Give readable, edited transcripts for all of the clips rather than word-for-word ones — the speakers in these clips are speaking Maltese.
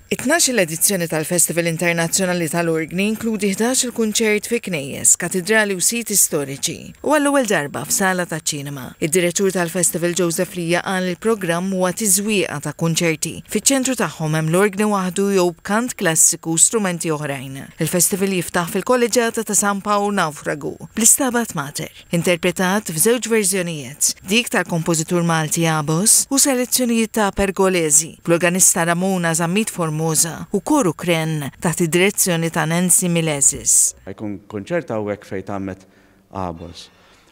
12 l-edizzjoni tal-Festival Internazzjonali tal-Orgni inkludi 11 il-kunċert fi knejjes, katedrali u siti storiċi. U għall-ewwel darba f'sala ta' ċinema. Id-direttur tal-Festival Joseph Lija qal il-programm huwa tiżwieqa ta' kunċerti. Fiċ-ċentru tagħhom hemm l-orgni waħdu jew b'kant klassiku u strumenti oħrajn. Il-festival jiftaħ fil-Kolleġjata ta' San Pawl Nawfragu bl-Stabat Mater, interpretat f'żewġ verżjonijiet, dik tal-kompożitur Malti Abos u selezzjonijiet ta' Pergolesi, bl-organista Ramona Zammit u koru kren taħt id-direzzjoni ta' Nancy Milesis. Ħajkun konċert hawnhekk fejn tagħmel Abos.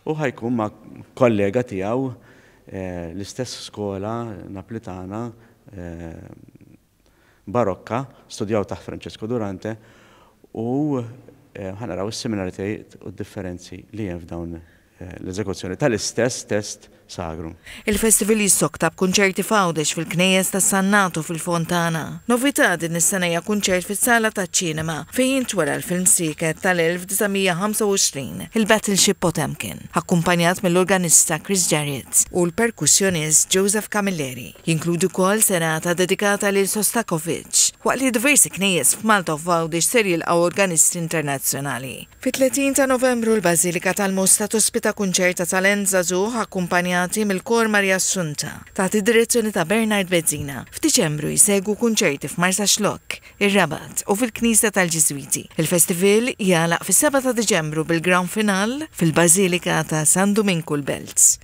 U ħajkun ma' kollega tiegħu l-istess skola Napolitana barokka, studjaw taħt Francesco Durante u ħanaraw is-similaritajiet u d-differenzi li hemm f'dawn l-eżekuzzjoni tal-istess test sagru. Il-festival jissoktab kunċerti fawdex fil-knejjes tas Sannatu fil-Fontana. Novità din is-sena kunċert fis-Sala taċ-Ċinema fejn jintwera l-film Secret tal-1925, il-Battleship Potemkin, akkumpanjat mill-organista Chris Jarrett u l-perkussjonist Joseph Camilleri. Jinkludu wkoll serata dedikata lil Sostakovich, waqt li diversi knejjes f'Malta u f'Għawdex ser jilqgħu organisti internazzjonali. Fit-30 ta' Novembru l-Bażilika tal-Mosta tospita kunċerta tal-Enza Żugħ akkumpanjati mill-Kor Marja Assunta taħt id-direzzjoni ta' Bernard Bezzina. F'Diċembru jsegwu kunċerti f'Marsa Xlok, ir-Rabat u fil-Knisja tal-Ġiżwiti. Il-festival jagħlaq fis-7 ta' Diċembru bil-Grand Final fil-Bażilika ta' San Domingku l-Belz.